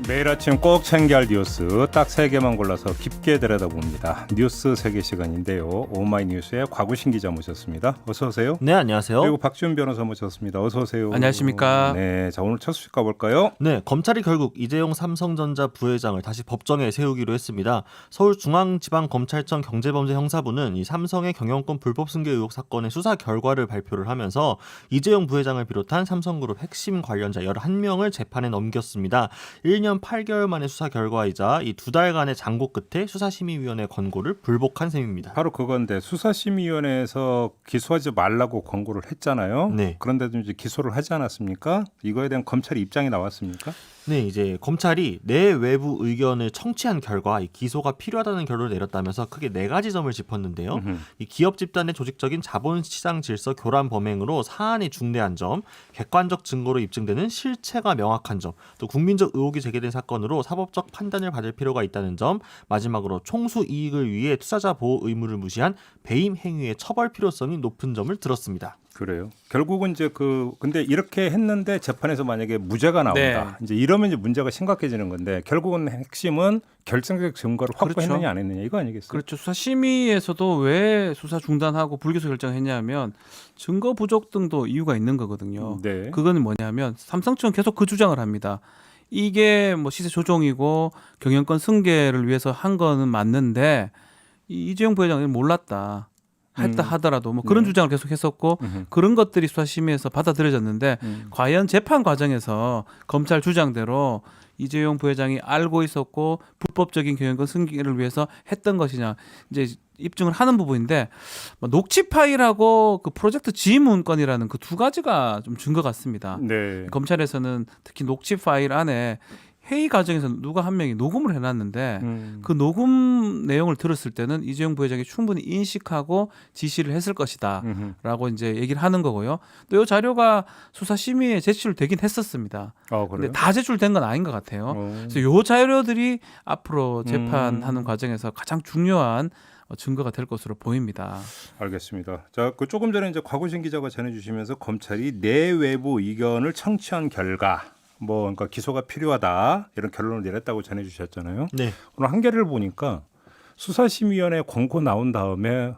매일 아침 꼭 챙겨야 할 뉴스 딱 3개만 골라서 깊게 들여다봅니다. 뉴스 세계 시간인데요. 오마이뉴스의 곽우신 기자 모셨습니다. 어서 오세요. 네, 안녕하세요. 그리고 박지훈 변호사 모셨습니다. 어서 오세요. 안녕하십니까. 네, 자 오늘 첫 소식 가볼까요? 네, 검찰이 결국 이재용 삼성전자 부회장을 다시 법정에 세우기로 했습니다. 서울중앙지방검찰청 경제범죄 형사부는 이 삼성의 경영권 불법 승계 의혹 사건의 수사 결과를 발표를 하면서 이재용 부회장을 비롯한 삼성그룹 핵심 관련자 11명을 재판에 넘겼습니다. 1년 8개월 만의 수사 결과이자 이 2달간의 장고 끝에 수사심의위원회 권고를 불복한 셈입니다. 바로 그건데 수사심의위원회에서 기소하지 말라고 권고를 했잖아요. 네. 그런데도 이제 기소를 하지 않았습니까? 이거에 대한 검찰의 입장이 나왔습니까? 네, 이제 검찰이 내 외부 의견을 청취한 결과 이 기소가 필요하다는 결론을 내렸다면서 크게 4가지 점을 짚었는데요. 이 기업 집단의 조직적인 자본시장 질서 교란 범행으로 사안이 중대한 점, 객관적 증거로 입증되는 실체가 명확한 점, 또 국민적 의혹이 제기된 사건으로 사법적 판단을 받을 필요가 있다는 점, 마지막으로 총수 이익을 위해 투자자 보호 의무를 무시한 배임 행위의 처벌 필요성이 높은 점을 들었습니다. 그래요. 결국은 이제 근데 이렇게 했는데 재판에서 만약에 무죄가 나온다. 네. 이제 이러면 이제 문제가 심각해지는 건데 결국은 핵심은 결정적 증거를 확보했느냐 그렇죠. 안 했느냐 이거 아니겠어요? 그렇죠. 수사심의에서도 왜 수사 중단하고 불기소 결정했냐면 증거 부족 등도 이유가 있는 거거든요. 네. 그거는 뭐냐면 삼성측은 계속 그 주장을 합니다. 이게 뭐 시세 조종이고 경영권 승계를 위해서 한 거는 맞는데 이재용 부회장은 몰랐다. 했다 하더라도 뭐 그런 네. 주장을 계속 했었고 그런 것들이 수사심의에서 받아들여졌는데 과연 재판 과정에서 검찰 주장대로 이재용 부회장이 알고 있었고 불법적인 경영권 승계를 위해서 했던 것이냐 이제 입증을 하는 부분인데 뭐 녹취 파일하고 그 프로젝트 지문건이라는 그 2가지가 좀 증거 같습니다. 네. 검찰에서는 특히 녹취 파일 안에 회의 과정에서 누가 한 명이 녹음을 해놨는데 그 녹음 내용을 들었을 때는 이재용 부회장이 충분히 인식하고 지시를 했을 것이다 라고 이제 얘기를 하는 거고요. 또 이 자료가 수사심의에 제출되긴 했었습니다. 그래요? 근데 다 제출된 건 아닌 것 같아요. 그래서 이 자료들이 앞으로 재판하는 과정에서 가장 중요한 증거가 될 것으로 보입니다. 알겠습니다. 자, 그 조금 전에 이제 곽우신 기자가 전해주시면서 검찰이 내외부 의견을 청취한 결과 그러니까 기소가 필요하다 이런 결론을 내렸다고 전해주셨잖아요. 네. 오늘 한겨레를 보니까 수사심의위원회 권고 나온 다음에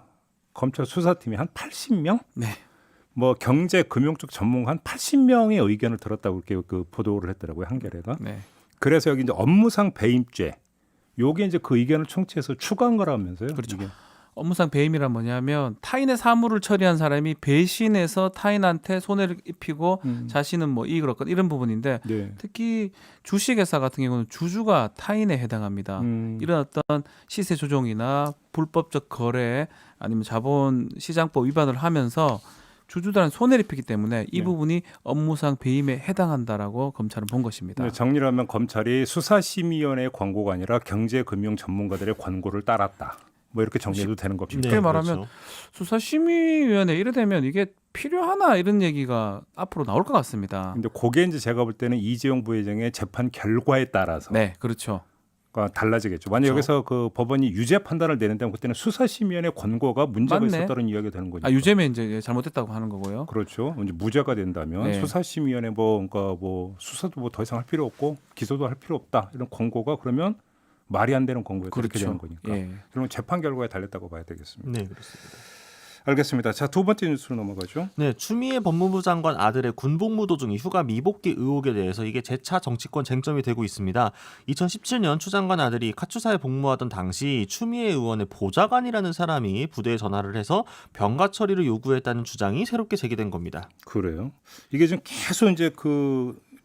검찰 수사팀이 한 80명? 네. 뭐 경제 금융 쪽 전문가 한 80명의 의견을 들었다고 이렇게 그 보도를 했더라고요, 한겨레가. 네. 그래서 여기 이제 업무상 배임죄, 요게 이제 그 의견을 청취해서 추가한 거라면서요. 그렇죠. 이게. 업무상 배임이란 뭐냐면 타인의 사물을 처리한 사람이 배신해서 타인한테 손해를 입히고 자신은 뭐 이익을 얻건 이런 부분인데 네. 특히 주식회사 같은 경우는 주주가 타인에 해당합니다. 이런 어떤 시세 조종이나 불법적 거래 아니면 자본시장법 위반을 하면서 주주들한테 손해를 입히기 때문에 이 네. 부분이 업무상 배임에 해당한다라고 검찰은 본 것입니다. 네, 정리를 하면 검찰이 수사심의위원회의 권고가 아니라 경제금융 전문가들의 권고를 따랐다. 뭐 이렇게 정리해도 되는 겁니다. 쉽게 말하면 그렇죠. 수사심의위원회 이래 되면 이게 필요하나 이런 얘기가 앞으로 나올 것 같습니다. 근데 그게 이제 제가 볼 때는 이재용 부회장의 재판 결과에 따라서 네, 그렇죠. 달라지겠죠. 만약 여기서 그 법원이 유죄 판단을 내는데 그때는 수사심의위원회 권고가 문제가 맞네. 있었다는 이야기가 되는 거니까. 유죄면 이제 잘못됐다고 하는 거고요. 그렇죠. 이제 무죄가 된다면 네. 수사심의위원회 그러니까 수사도 더 이상 할 필요 없고 기소도 할 필요 없다 이런 권고가 그러면 말이 안 되는 권고에 그렇게 되는 거니까. 예. 그러면 재판 결과에 달렸다고 봐야 되겠습니다. 네, 그렇습니다. 알겠습니다. 자, 2번째 뉴스로 넘어가죠. 네, 추미애 법무부 장관 아들의 군복무 도중이 휴가 미복귀 의혹에 대해서 이게 재차 정치권 쟁점이 되고 있습니다. 2017년 추 장관 아들이 카투사에 복무하던 당시 추미애 의원의 보좌관이라는 사람이 부대에 전화를 해서 병가 처리를 요구했다는 주장이 새롭게 제기된 겁니다. 그래요. 이게 지금 계속 이제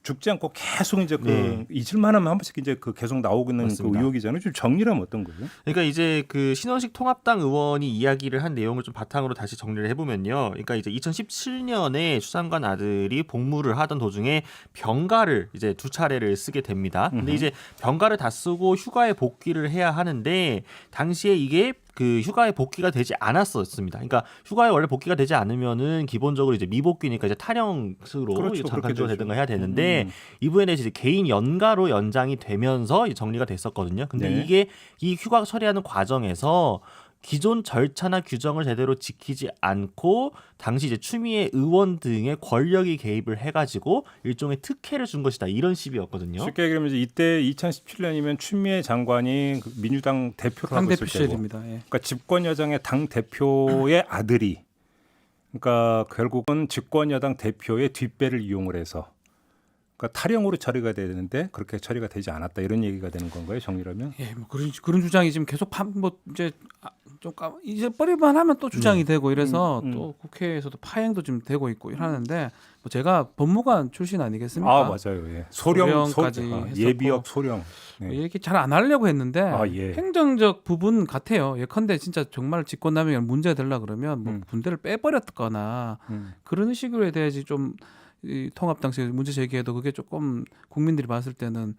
죽지 않고 계속 이제 네. 잊을만 하면 한 번씩 이제 계속 나오고 있는 그 맞습니다. 의혹이잖아요. 좀 정리를 하면 어떤 거예요? 그러니까 이제 그 신원식 통합당 의원이 이야기를 한 내용을 좀 바탕으로 다시 정리를 해보면요. 그러니까 이제 2017년에 추 장관 아들이 복무를 하던 도중에 병가를 이제 2차례를 쓰게 됩니다. 근데 이제 병가를 다 쓰고 휴가에 복귀를 해야 하는데 당시에 이게 그 휴가에 복귀가 되지 않았었습니다. 그러니까 휴가에 원래 복귀가 되지 않으면은 기본적으로 이제 미복귀니까 이제 탈영수로 그렇죠. 잠깐 그렇게 되든가 되죠. 해야 되는데 이 부분에 대해서 이제 개인 연가로 연장이 되면서 정리가 됐었거든요. 근데 네. 이게 이 휴가 처리하는 과정에서 기존 절차나 규정을 제대로 지키지 않고 당시 이제 추미애 의원 등의 권력이 개입을 해가지고 일종의 특혜를 준 것이다 이런 시비였거든요. 쉽게 얘기하면 이때 2017년이면 추미애 장관이 그 민주당 대표를 하고 당대표 있을 때고, 시절입니다. 예. 그러니까 집권 여당의 당 대표의 아들이, 그러니까 결국은 집권 여당 대표의 뒷배를 이용을 해서, 그러니까 탈영으로 처리가 되는데 그렇게 처리가 되지 않았다 이런 얘기가 되는 건가요, 정리라면? 예, 뭐 그런 주장이 지금 계속 뭐 이제 이제 뻘이만 하면 또 주장이 되고 이래서 또 국회에서도 파행도 좀 되고 있고 이러는데 뭐 제가 법무관 출신 아니겠습니까? 아 맞아요, 예. 소령까지 했었고, 했었고. 예비역 소령. 네. 이렇게 잘 안 하려고 했는데 아, 예. 행정적 부분 같아요. 예컨대 진짜 정말 직권남용이 문제가 되려 그러면 뭐 음. 군대를 빼버렸거나 그런 식으로 돼야지 좀 이 통합 당시에 문제 제기해도 그게 조금 국민들이 봤을 때는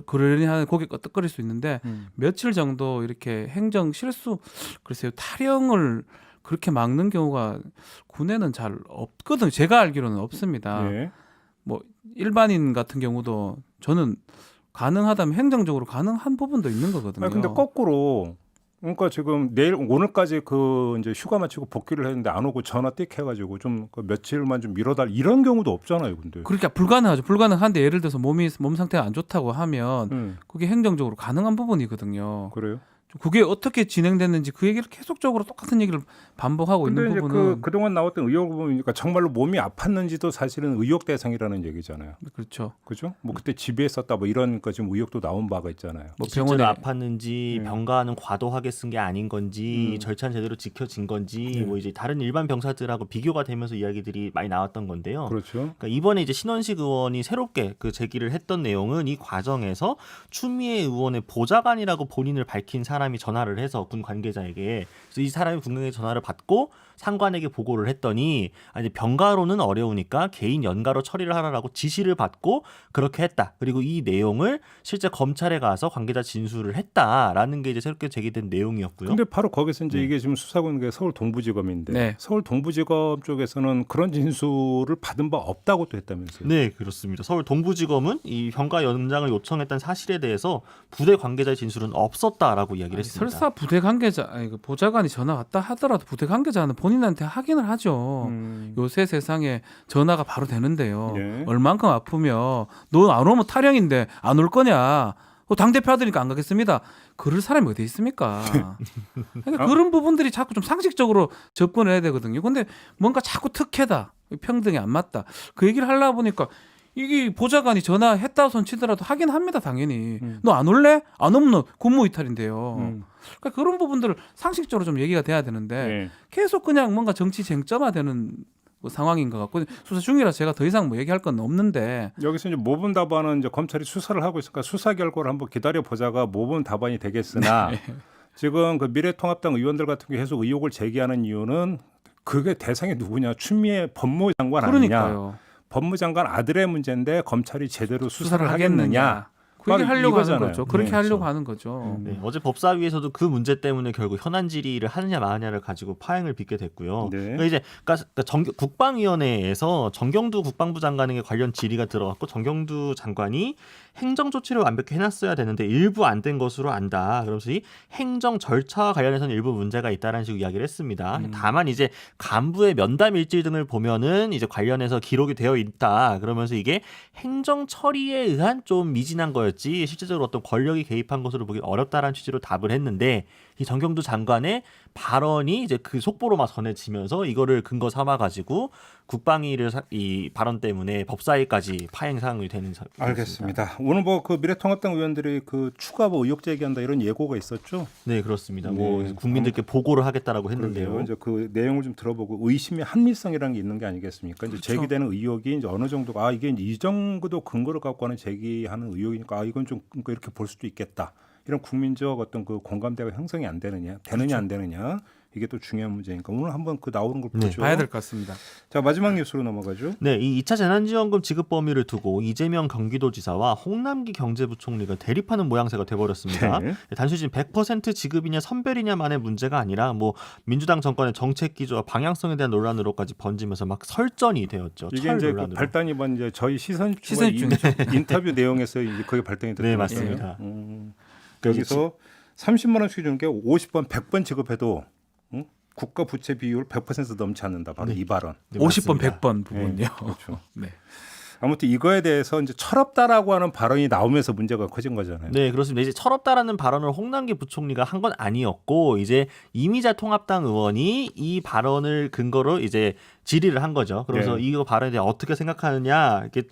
그러려니 하는 고개 끄덕거릴 수 있는데 며칠 정도 이렇게 행정 실수 글쎄요 탈영을 그렇게 막는 경우가 군에는 잘 없거든요. 제가 알기로는 없습니다. 예. 뭐 일반인 같은 경우도 저는 가능하다면 행정적으로 가능한 부분도 있는 거거든요. 아 근데 거꾸로, 그러니까 지금 오늘까지 그 이제 휴가 마치고 복귀를 했는데 안 오고 전화 띡 해가지고 좀 그 며칠만 좀 미뤄달 이런 경우도 없잖아요, 근데. 그러니까 불가능하죠. 불가능한데 예를 들어서 몸 상태가 안 좋다고 하면 그게 행정적으로 가능한 부분이거든요. 그래요? 그게 어떻게 진행됐는지 그 얘기를 계속적으로 똑같은 얘기를 반복하고 근데 있는 이제 부분은 그동안 나왔던 의혹을 보니까 정말로 몸이 아팠는지도 사실은 의혹 대상이라는 얘기잖아요. 그렇죠. 그죠? 뭐 그때 지배했었다 뭐 이런 거 지금 의혹도 나온 바가 있잖아요. 뭐 실제로 병원에 아팠는지 병가는 과도하게 쓴 게 아닌 건지 절차는 제대로 지켜진 건지 뭐 이제 다른 일반 병사들하고 비교가 되면서 이야기들이 많이 나왔던 건데요. 그렇죠. 그러니까 이번에 이제 신원식 의원이 새롭게 그 제기를 했던 내용은 이 과정에서 추미애 의원의 보좌관이라고 본인을 밝힌 사람이 전화를 해서 군 관계자에게, 그래서 이 사람이 분명히 전화를 받고 상관에게 보고를 했더니 아니 병가로는 어려우니까 개인 연가로 처리를 하라라고 지시를 받고 그렇게 했다. 그리고 이 내용을 실제 검찰에 가서 관계자 진술을 했다라는 게 이제 새롭게 제기된 내용이었고요. 근데 바로 거기서 이제 이게 지금 수사하고 있는 게 서울 동부지검인데 네. 서울 동부지검 쪽에서는 그런 진술을 받은 바 없다고 또 했다면서요. 네, 그렇습니다. 서울 동부지검은 이 병가 연장을 요청했던 사실에 대해서 부대 관계자의 진술은 없었다라고 이야기를 했습니다. 설사 부대 관계자 그 보좌관이 전화 왔다 하더라도 부대 관계자는 본인한테 확인을 하죠. 요새 세상에 전화가 바로 되는데요. 예. 얼만큼 아프며 너 안 오면 탈영인데 안 올 거냐? 당 대표 아들니까 안 가겠습니다. 그럴 사람이 어디 있습니까? 그러니까 그런 부분들이 자꾸 좀 상식적으로 접근을 해야 되거든요. 근데 뭔가 자꾸 특혜다, 평등이 안 맞다. 그 얘기를 하려고 보니까 이게 보좌관이 전화했다 손치더라도 하긴 합니다, 당연히. 너 안 올래? 안 오면 너 군무 이탈인데요. 그러니까 그런 부분들을 상식적으로 좀 얘기가 돼야 되는데 예. 계속 그냥 뭔가 정치 쟁점화되는 뭐 상황인 것 같고 수사 중이라서 제가 더 이상 뭐 얘기할 건 없는데 여기서 이제 모분 답안은 이제 검찰이 수사를 하고 있으니까 수사 결과를 한번 기다려 보자가 모분 답안이 되겠으나 지금 그 미래통합당 의원들 같은 경우 계속 의혹을 제기하는 이유는 그게 대상이 누구냐? 추미애 법무장관 아니냐? 그러니까요. 법무장관 아들의 문제인데 검찰이 제대로 수사를 하겠느냐? 그 얘기 막 하려고 하는 이거잖아요. 거죠. 그렇게 네, 하려고 그렇죠. 하는 거죠. 네, 어제 법사위에서도 그 문제 때문에 결국 현안 질의를 하느냐 마느냐를 가지고 파행을 빚게 됐고요. 네. 그러니까 이제 국방위원회에서 정경두 국방부 장관에게 관련 질의가 들어갔고 정경두 장관이 행정 조치를 완벽히 해놨어야 되는데 일부 안 된 것으로 안다. 그러면서 이 행정 절차와 관련해서는 일부 문제가 있다라는 식으로 이야기를 했습니다. 다만 이제 간부의 면담 일지 등을 보면은 이제 관련해서 기록이 되어 있다. 그러면서 이게 행정 처리에 의한 좀 미진한 거였지 실제적으로 어떤 권력이 개입한 것으로 보기 어렵다라는 취지로 답을 했는데 이 정경두 장관의 발언이 이제 그 속보로 막 전해지면서 이거를 근거 삼아 가지고 국방위를 이 발언 때문에 법사위까지 파행 상황이 되는 알겠습니다. 오늘 뭐 그 미래통합당 의원들이 그 추가 뭐 의혹 제기한다 이런 예고가 있었죠. 네, 그렇습니다. 네. 뭐 국민들께 보고를 하겠다라고 했는데요. 그러게요. 이제 그 내용을 좀 들어보고 의심의 합리성이라는 게 있는 게 아니겠습니까? 이제 그렇죠. 제기되는 의혹이 이제 어느 정도가 이게 이제 이 정도 근거를 갖고는 제기하는 의혹이니까 이건 좀 이렇게 볼 수도 있겠다. 이런 국민적 어떤 그 공감대가 형성이 안 되느냐, 되느냐 안 되느냐 이게 또 중요한 문제니까 오늘 한번 그 나오는 걸 보죠. 봐야 될 것 같습니다. 자 마지막 뉴스로 넘어가죠. 네, 이 2차 재난지원금 지급 범위를 두고 이재명 경기도지사와 홍남기 경제부총리가 대립하는 모양새가 돼버렸습니다. 네. 단순히 지금 100% 지급이냐 선별이냐만의 문제가 아니라 뭐 민주당 정권의 정책 기조와 방향성에 대한 논란으로까지 번지면서 막 설전이 되었죠. 이게 철 이제 그 논란으로. 발단이 이번 이제 저희 시선 시선 인터뷰 내용에서 이제 그게 발단이 됐던 네, 거예요. 맞습니다. 여기서 30만 원씩 주는 게 50번, 100번 지급해도 응? 국가 부채 비율 100% 넘지 않는다. 바로 이 발언. 네, 50번, 맞습니다. 100번 부분요. 그렇죠. 네. 아무튼 이거에 대해서 이제 철없다라고 하는 발언이 나오면서 문제가 커진 거잖아요. 네, 그렇습니다. 이제 철없다라는 발언을 홍남기 부총리가 한 건 아니었고 이제 이미자 통합당 의원이 이 발언을 근거로 이제 질의를 한 거죠. 그래서 네. 이거 발언에 대해 어떻게 생각하느냐, 이게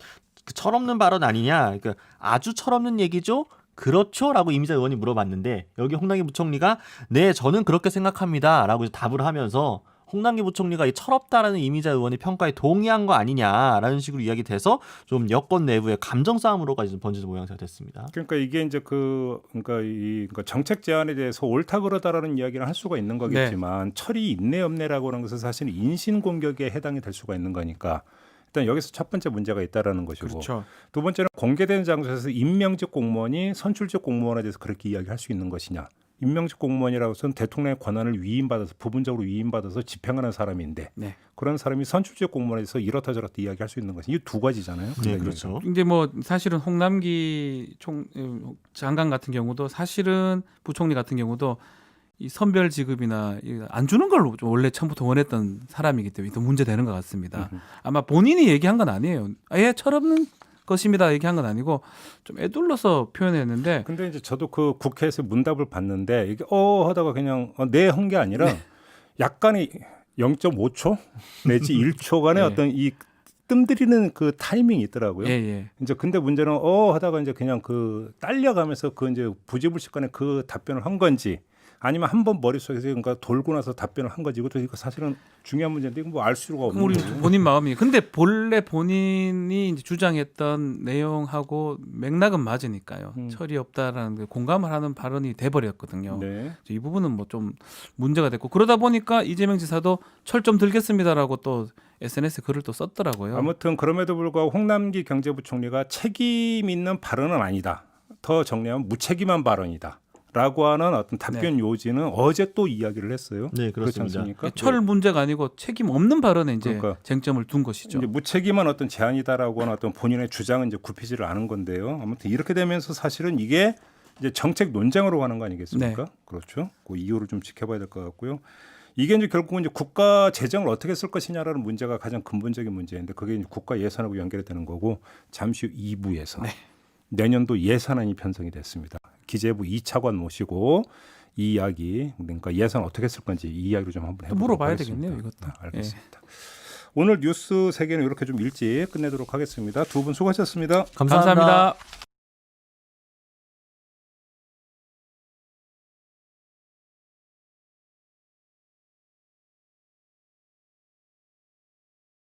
철없는 발언 아니냐, 그러니까 아주 철없는 얘기죠. 그렇죠라고 이미자 의원이 물어봤는데 여기 홍남기 부총리가 네, 저는 그렇게 생각합니다라고 답을 하면서 홍남기 부총리가 이 철없다라는 이미자 의원의 평가에 동의한 거 아니냐라는 식으로 이야기돼서 좀 여권 내부의 감정 싸움으로까지 번지는 모양새가 됐습니다. 그러니까 이게 이제 그러니까 정책 제안에 대해서 옳다 그러다라는 이야기를 할 수가 있는 거겠지만 철이 있네 없네라고 하는 것은 사실 인신 공격에 해당이 될 수가 있는 거니까 일단 여기서 첫 번째 문제가 있다라는 것이고 그렇죠. 두 번째는 공개된 장소에서 임명직 공무원이 선출직 공무원에 대해서 그렇게 이야기할 수 있는 것이냐. 임명직 공무원이라고 해서는 대통령의 권한을 위임받아서 부분적으로 위임받아서 집행하는 사람인데 네. 그런 사람이 선출직 공무원에 대해서 이렇다 저렇다 이야기할 수 있는 것이 이 두 가지잖아요. 네, 그렇죠. 이제 뭐 사실은 홍남기 장관 같은 경우도 사실은 부총리 같은 경우도 이 선별 지급이나 안 주는 걸로 좀 원래 처음부터 원했던 사람이기 때문에 더 문제되는 것 같습니다. 아마 본인이 얘기한 건 아니에요. 아예 철없는 것입니다. 얘기한 건 아니고 좀 애둘러서 표현했는데 근데 이제 저도 그 국회에서 문답을 봤는데 이게 하다가 그냥 네 한 게 아니라 약간의 0.5초 내지 1초간의 네. 어떤 이 뜸들이는 그 타이밍이 있더라고요. 예. 이제 근데 문제는 하다가 이제 그냥 그 딸려가면서 그 이제 부지불식간에 그 답변을 한 건지 아니면 한번 머릿속에서 그러니까 돌고 나서 답변을 한 거지. 이것도 이거 사실은 중요한 문제인데 이거 뭐 알 수가 없는 우리 거고. 본인 마음이. 근데 본래 본인이 이제 주장했던 내용하고 맥락은 맞으니까요. 철이 없다라는 그 공감을 하는 발언이 돼버렸거든요. 네. 이 부분은 뭐 좀 문제가 됐고 그러다 보니까 이재명 지사도 철 좀 들겠습니다라고 또 SNS에 글을 또 썼더라고요. 아무튼 그럼에도 불구하고 홍남기 경제부총리가 책임 있는 발언은 아니다. 더 정리하면 무책임한 발언이다. 라고 하는 어떤 답변 요지는 어제 또 이야기를 했어요. 네, 그렇지 그렇습니다. 않습니까? 철 문제가 아니고 책임 없는 발언에 이제 그러니까. 쟁점을 둔 것이죠. 이제 무책임한 어떤 제안이다라고 하는 어떤 본인의 주장은 이제 굽히지를 않은 건데요. 아무튼 이렇게 되면서 사실은 이게 이제 정책 논쟁으로 가는 거 아니겠습니까? 그렇죠. 그 이유를 좀 지켜봐야 될 것 같고요. 이게 이제 결국은 이제 국가 재정을 어떻게 쓸 것이냐라는 문제가 가장 근본적인 문제인데 그게 이제 국가 예산하고 연결이 되는 거고 잠시 후 2부에서 내년도 예산안이 편성이 됐습니다. 기재부 2차관 모시고 이 이야기 그러니까 예산 어떻게 쓸 건지 이 이야기를 좀 한번 해보도록 물어봐야 하겠습니다. 되겠네요, 이것도. 네, 알겠습니다. 오늘 뉴스 세계는 이렇게 좀 일찍 끝내도록 하겠습니다. 두 분 수고하셨습니다. 감사합니다.